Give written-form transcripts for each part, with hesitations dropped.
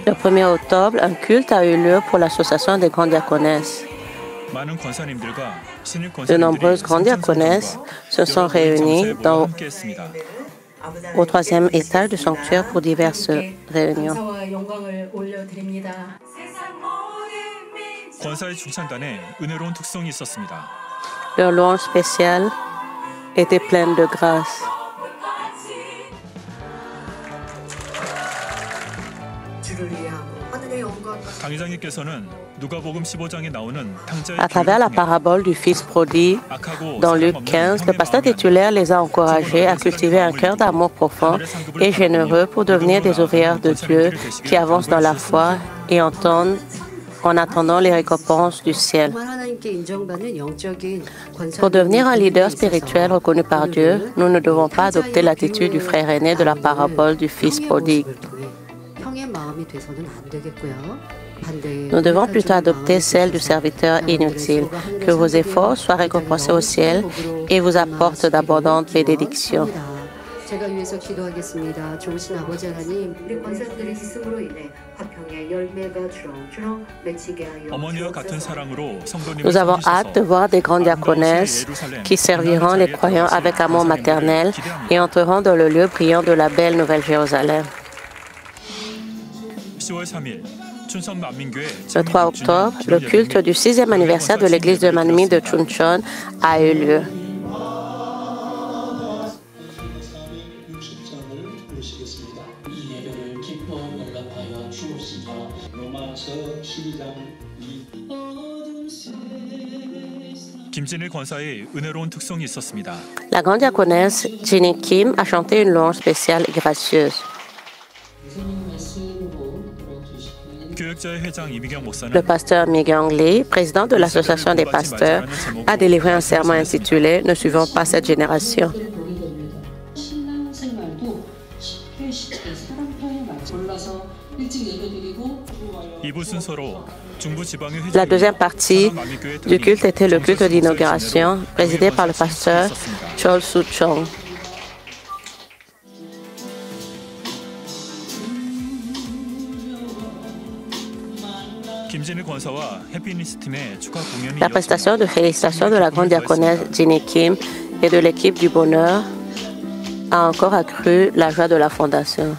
Le 1er octobre, un culte a eu lieu pour l'association des grandes diaconesses. De nombreuses grandes diaconesses se sont réunies au 3e étage du sanctuaire pour diverses réunions. Leur louange spéciale était pleine de grâce. À travers la parabole du Fils prodigue, dans Luc 15, le pasteur titulaire les a encouragés à cultiver un cœur d'amour profond et généreux pour devenir des ouvrières de Dieu qui avancent dans la foi et entendent en attendant les récompenses du ciel. Pour devenir un leader spirituel reconnu par Dieu, nous ne devons pas adopter l'attitude du frère aîné de la parabole du Fils prodigue. Nous devons plutôt adopter celle du serviteur inutile, que vos efforts soient récompensés au ciel et vous apportent d'abondantes bénédictions. Nous avons hâte de voir des grandes diaconesses qui serviront les croyants avec amour maternel et entreront dans le lieu brillant de la belle Nouvelle Jérusalem. Le 3 octobre, le culte du 6e anniversaire de l'église de Manmin de Chuncheon a eu lieu. La grande diaconesse Jinny Kim a chanté une louange spéciale et gracieuse. Le pasteur Mi-kyung Lee, président de l'Association des pasteurs, a délivré un sermon intitulé « Ne suivons pas cette génération ». La deuxième partie du culte était le culte d'inauguration, présidé par le pasteur Chol Soo-chong. La prestation de félicitations de la grande diaconesse Jinny Kim et de l'équipe du bonheur a encore accru la joie de la fondation.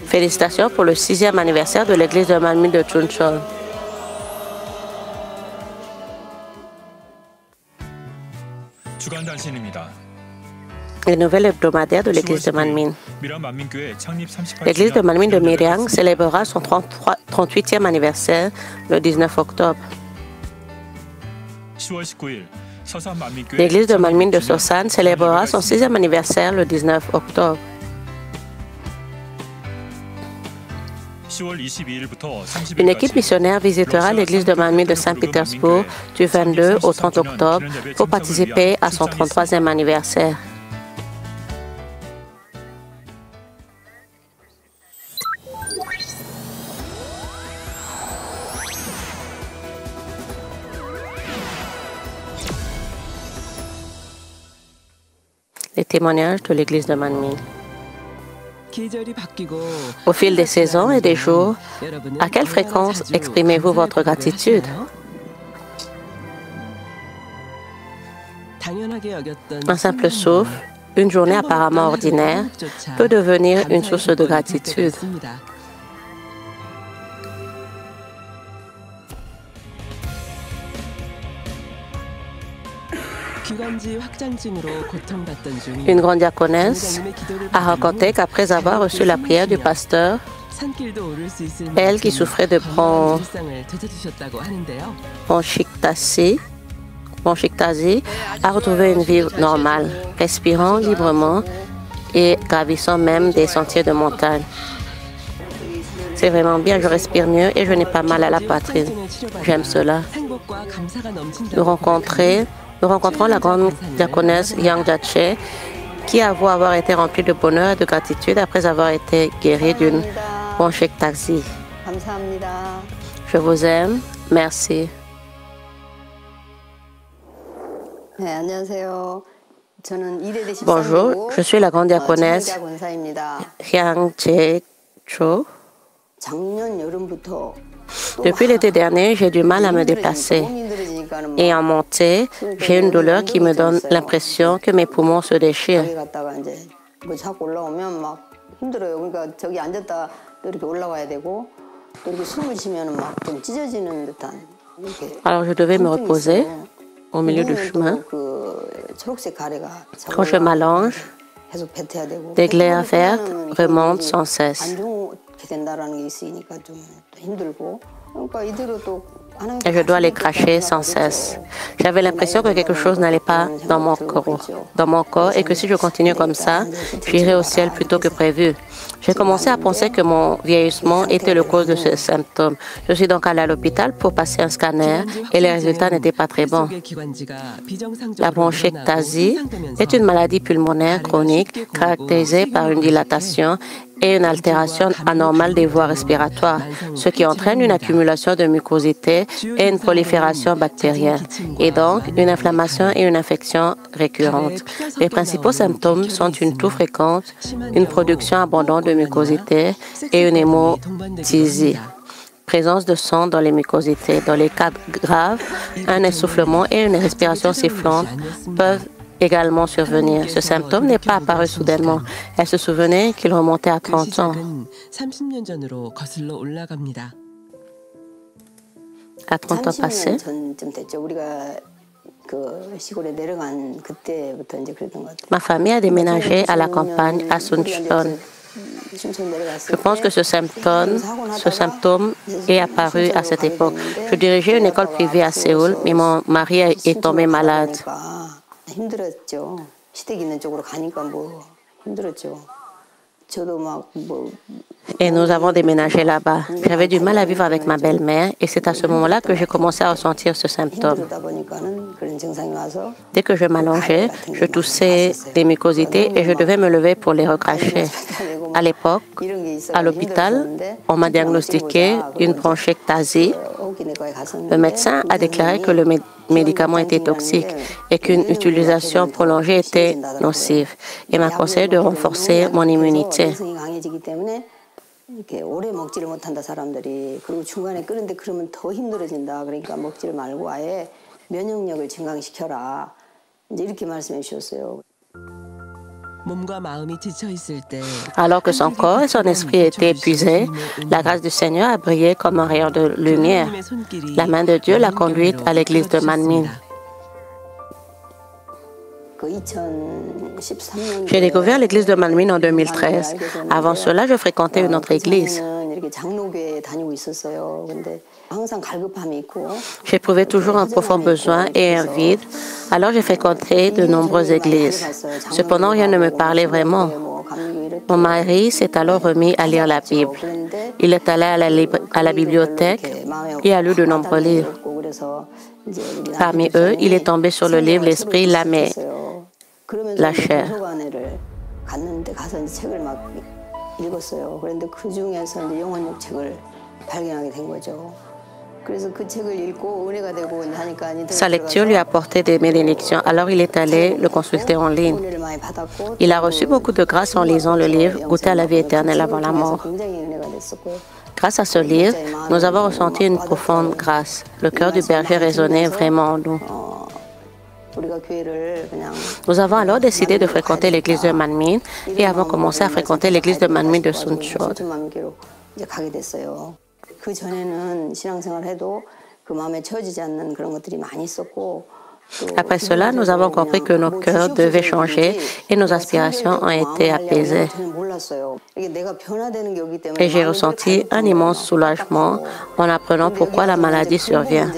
Félicitations pour le 6e anniversaire de l'église de Manmin de Chuncheon. Les nouvelles hebdomadaires de l'église de Manmin. L'église de Manmin de Miryang célébrera son 38e anniversaire le 19 octobre. L'église de Manmin de Sosan célébrera son 6e anniversaire le 19 octobre. Une équipe missionnaire visitera l'église de Manmin de Saint-Pétersbourg du 22 au 30 octobre pour participer à son 33e anniversaire. Les témoignages de l'église de Manmin. Au fil des saisons et des jours, à quelle fréquence exprimez-vous votre gratitude? Un simple souffle, une journée apparemment ordinaire, peut devenir une source de gratitude. Une grande diaconesse a raconté qu'après avoir reçu la prière du pasteur, elle qui souffrait de bronchiectasie a retrouvé une vie normale, respirant librement et gravissant même des sentiers de montagne. C'est vraiment bien, je respire mieux et je n'ai pas mal à la poitrine. J'aime cela. Nous rencontrons la grande diaconesse Yang Jache, qui avoue avoir été remplie de bonheur et de gratitude après avoir été guérie d'une bronchiectasie. Je vous aime. Merci. Bonjour, je suis la grande diaconesse Hyang Jae-cho. Depuis l'été dernier, j'ai du mal à me déplacer. Et en montée, j'ai une douleur qui me donne l'impression que mes poumons se déchirent. Alors je devais me reposer au milieu du chemin. Quand je m'allonge, des glaires vertes remontent sans cesse. Et je dois les cracher sans cesse. J'avais l'impression que quelque chose n'allait pas dans mon corps et que si je continue comme ça, j'irai au ciel plus tôt que prévu. J'ai commencé à penser que mon vieillissement était le cause de ce symptôme. Je suis donc allée à l'hôpital pour passer un scanner et les résultats n'étaient pas très bons. La bronchiectasie est une maladie pulmonaire chronique caractérisée par une dilatation et une altération anormale des voies respiratoires, ce qui entraîne une accumulation de mucosité et une prolifération bactérienne, et donc une inflammation et une infection récurrente. Les principaux symptômes sont une toux fréquente, une production abondante de mucosité et une hémoptysie. Présence de sang dans les mucosités. Dans les cas graves, un essoufflement et une respiration sifflante peuvent également survenir. Ce symptôme n'est pas apparu soudainement. Elle se souvenait qu'il remontait à 30 ans. À 30 ans passés, ma famille a déménagé à la campagne à Suncheon. Je pense que ce symptôme est apparu à cette époque. Je dirigeais une école privée à Séoul, mais mon mari est tombé malade. Et nous avons déménagé là-bas. J'avais du mal à vivre avec ma belle-mère et c'est à ce moment-là que j'ai commencé à ressentir ce symptôme. Dès que je m'allongeais, je toussais des mucosités et je devais me lever pour les recracher. À l'époque, à l'hôpital, on m'a diagnostiqué une bronchiectasie. Le médecin a déclaré que le médicament était toxique et qu'une utilisation prolongée était nocive et m'a conseillé de renforcer mon immunité. Alors que son corps et son esprit étaient épuisés, la grâce du Seigneur a brillé comme un rayon de lumière. La main de Dieu l'a conduite à l'église de Manmin. J'ai découvert l'église de Manmin en 2013. Avant cela, je fréquentais une autre église. J'éprouvais toujours un profond besoin et un vide, alors j'ai fréquenté de nombreuses églises. Cependant, rien ne me parlait vraiment. Mon mari s'est alors remis à lire la Bible. Il est allé à la bibliothèque et a lu de nombreux livres. Parmi eux, il est tombé sur le livre L'Esprit, l'âme et la chair. Sa lecture lui a apporté des bénédictions, alors il est allé le consulter en ligne. Il a reçu beaucoup de grâce en lisant le livre « Goûter à la vie éternelle avant la mort ». Grâce à ce livre, nous avons ressenti une profonde grâce. Le cœur du berger résonnait vraiment en nous. Nous avons alors décidé de fréquenter l'église de Manmin et avons commencé à fréquenter l'église de Manmin de Suncheon. Après cela, nous avons compris que nos cœurs devaient changer et nos aspirations ont été apaisées. Et j'ai ressenti un immense soulagement en apprenant pourquoi la maladie survient.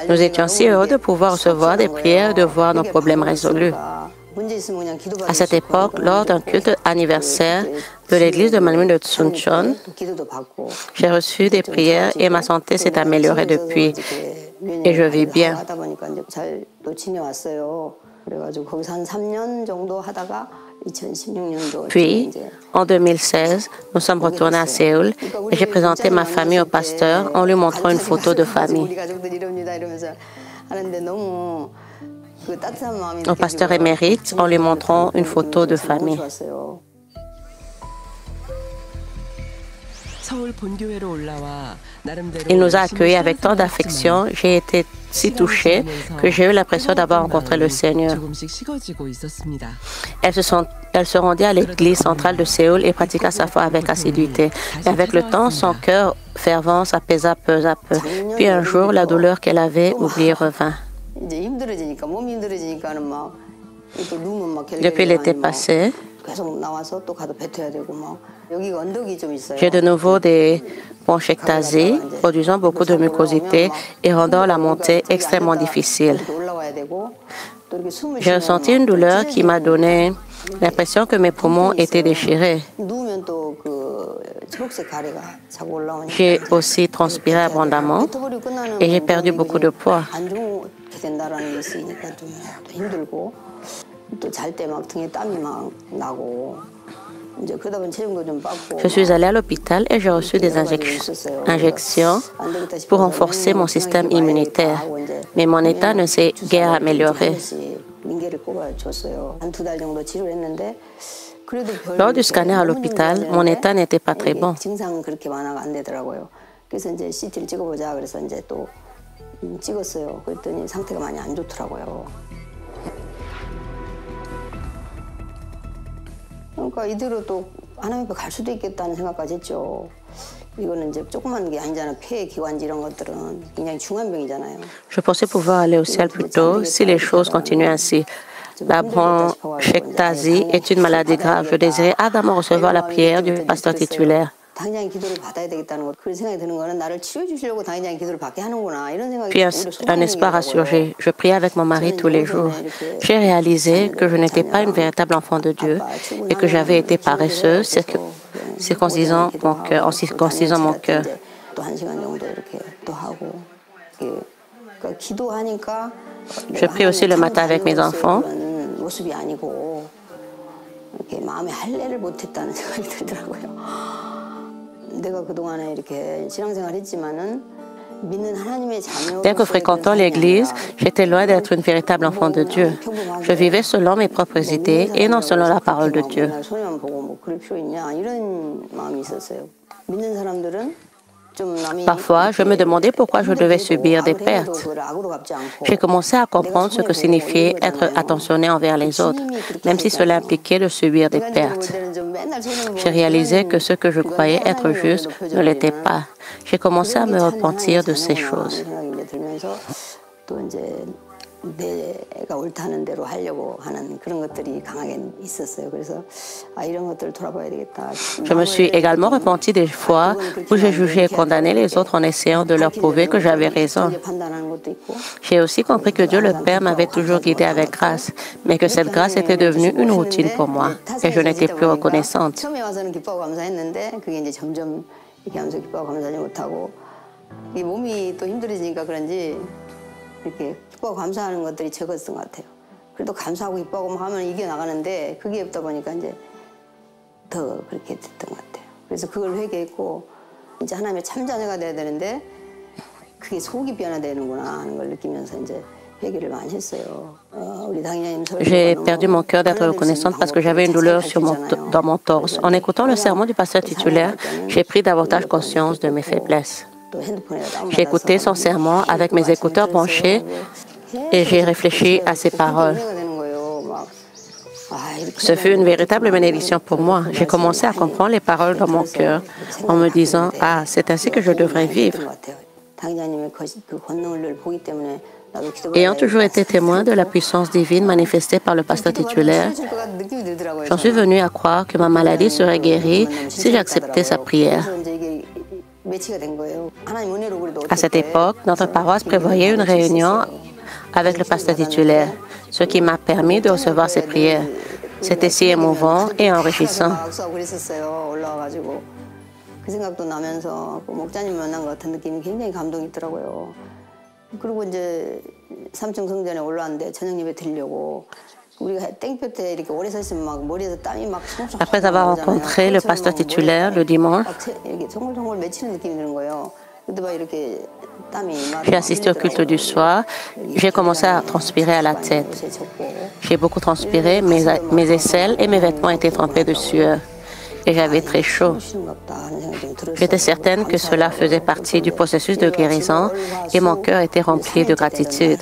Nous étions si heureux de pouvoir recevoir des prières et de voir nos problèmes résolus. À cette époque, lors d'un culte anniversaire de l'église de Manmin de Suncheon, j'ai reçu des prières et ma santé s'est améliorée depuis et je vis bien. Puis, en 2016, nous sommes retournés à Séoul et j'ai présenté ma famille au pasteur en lui montrant une photo de famille. Au pasteur émérite en lui montrant une photo de famille. Il nous a accueillis avec tant d'affection. J'ai été si touchée que j'ai eu l'impression d'avoir rencontré le Seigneur. Elle se rendit à l'église centrale de Séoul et pratiqua sa foi avec assiduité. Et avec le temps, son cœur fervent s'apaisa peu à peu. Puis un jour, la douleur qu'elle avait oubliée revint. Depuis l'été passé, j'ai de nouveau des bronchiectasies, produisant beaucoup de mucosité et rendant la montée extrêmement difficile. J'ai ressenti une douleur qui m'a donné l'impression que mes poumons étaient déchirés. J'ai aussi transpiré abondamment et j'ai perdu beaucoup de poids. Je suis allée à l'hôpital et j'ai reçu des injections pour renforcer mon système immunitaire. Mais mon état ne s'est guère amélioré. Lors du scanner à l'hôpital, mon état n'était pas très bon. Je pensais pouvoir aller au ciel plus tôt si les choses continuaient ainsi. La bronchiectasie est une maladie grave. Je désirais ardemment recevoir la prière du pasteur titulaire. Puis un espoir a surgi. Je priais avec mon mari tous les jours. J'ai réalisé que je n'étais pas une véritable enfant de Dieu et que j'avais été paresseuse, circoncisant mon cœur. Je prie aussi le matin avec mes enfants. Bien que fréquentant l'Église, j'étais loin d'être une véritable enfant de Dieu. Je vivais selon mes propres idées et non selon la parole de Dieu. Parfois, je me demandais pourquoi je devais subir des pertes. J'ai commencé à comprendre ce que signifiait être attentionné envers les autres, même si cela impliquait de subir des pertes. J'ai réalisé que ce que je croyais être juste ne l'était pas. J'ai commencé à me repentir de ces choses. Je me suis également repenti des fois où j'ai jugé et condamné les autres en essayant de leur prouver que j'avais raison. J'ai aussi compris que Dieu le Père m'avait toujours guidé avec grâce, mais que cette grâce était devenue une routine pour moi et je n'étais plus reconnaissante. J'ai perdu mon cœur d'être reconnaissante parce que j'avais une douleur dans mon torse. En écoutant le sermon du pasteur titulaire, j'ai pris davantage conscience de mes faiblesses. J'ai écouté son sermon avec mes écouteurs branchés et j'ai réfléchi à ses paroles. Ce fut une véritable bénédiction pour moi. J'ai commencé à comprendre les paroles dans mon cœur en me disant « Ah, c'est ainsi que je devrais vivre ». Ayant toujours été témoin de la puissance divine manifestée par le pasteur titulaire, j'en suis venu à croire que ma maladie serait guérie si j'acceptais sa prière. À cette époque, notre paroisse prévoyait une réunion avec le pasteur titulaire, ce qui m'a permis de recevoir ses prières. C'était si émouvant et enrichissant. Après avoir rencontré le pasteur titulaire le dimanche, j'ai assisté au culte du soir. J'ai commencé à transpirer à la tête. J'ai beaucoup transpiré, mes aisselles et mes vêtements étaient trempés de sueur. Et j'avais très chaud. J'étais certaine que cela faisait partie du processus de guérison et mon cœur était rempli de gratitude.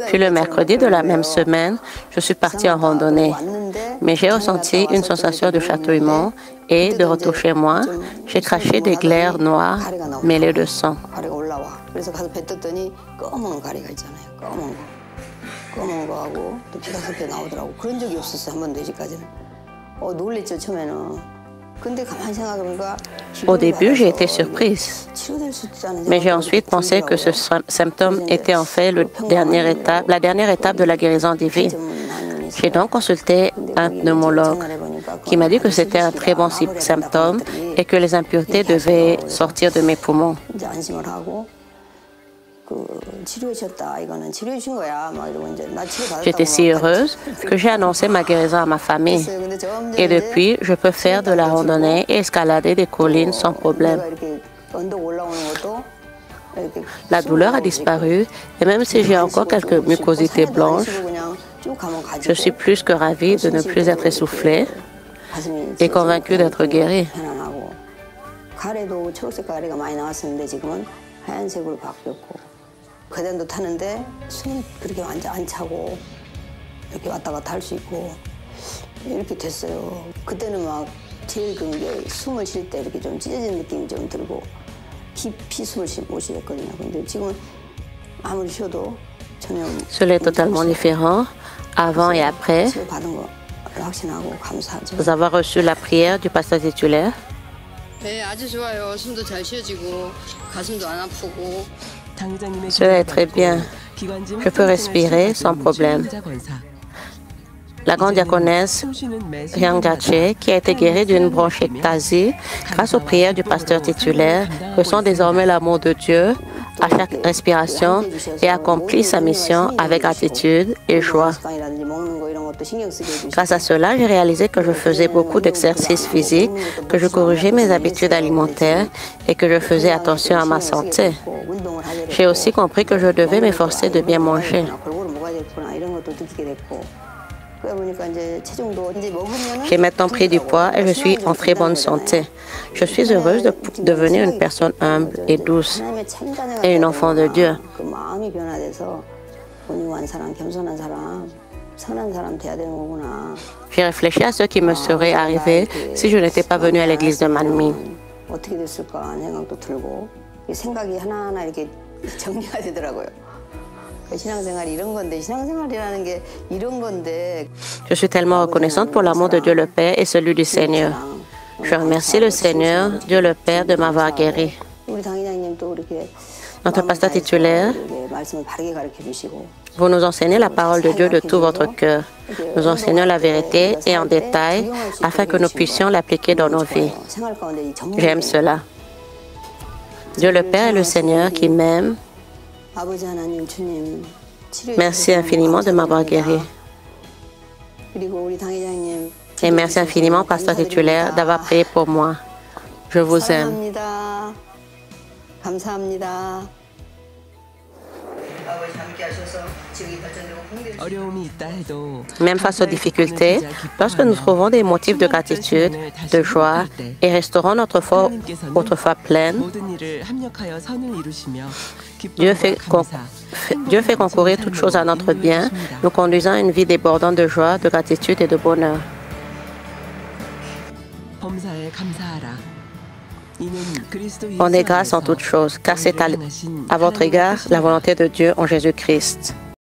Puis le mercredi de la même semaine, je suis partie en randonnée. Mais j'ai ressenti une sensation de chatouillement et de retour chez moi, j'ai craché des glaires noires mêlées de sang. Au début, j'ai été surprise, mais j'ai ensuite pensé que ce symptôme était en fait la dernière étape de la guérison divine. J'ai donc consulté un pneumologue qui m'a dit que c'était un très bon symptôme et que les impuretés devaient sortir de mes poumons. J'étais si heureuse que j'ai annoncé ma guérison à ma famille. Et depuis, je peux faire de la randonnée et escalader des collines sans problème. La douleur a disparu et même si j'ai encore quelques mucosités blanches, je suis plus que ravie de ne plus être essoufflée et convaincue d'être guérie. Cela est totalement différent avant et après. Vous avez reçu la prière du pasteur titulaire? Cela est très bien. Je peux respirer sans problème. La grande diaconesse Yang Jatche, qui a été guérie d'une bronchiectasie grâce aux prières du pasteur titulaire, ressent désormais l'amour de Dieu à chaque respiration et accomplit sa mission avec gratitude et joie. Grâce à cela, j'ai réalisé que je faisais beaucoup d'exercices physiques, que je corrigeais mes habitudes alimentaires et que je faisais attention à ma santé. J'ai aussi compris que je devais m'efforcer de bien manger. J'ai maintenant pris du poids et je suis en très bonne santé. Je suis heureuse de devenir une personne humble et douce et une enfant de Dieu. J'ai réfléchi à ce qui me serait arrivé si je n'étais pas venue à l'église de Manmin. Je suis tellement reconnaissante pour l'amour de Dieu le Père et celui du Seigneur. Je remercie le Seigneur, Dieu le Père, de m'avoir guéri. Notre pasteur titulaire, vous nous enseignez la parole de Dieu de tout votre cœur. Nous enseignons la vérité et en détail afin que nous puissions l'appliquer dans nos vies. J'aime cela. Dieu le Père est le Seigneur qui m'aime. Merci infiniment de m'avoir guéri. Et merci infiniment, pasteur titulaire, d'avoir prié pour moi. Je vous aime. Même face aux difficultés, lorsque nous trouvons des motifs de gratitude, de joie et restaurons notre foi autrefois pleine, Dieu fait concourir toutes choses à notre bien, nous conduisant à une vie débordante de joie, de gratitude et de bonheur. Rendez grâce en toutes choses, car c'est à votre égard la volonté de Dieu en Jésus-Christ.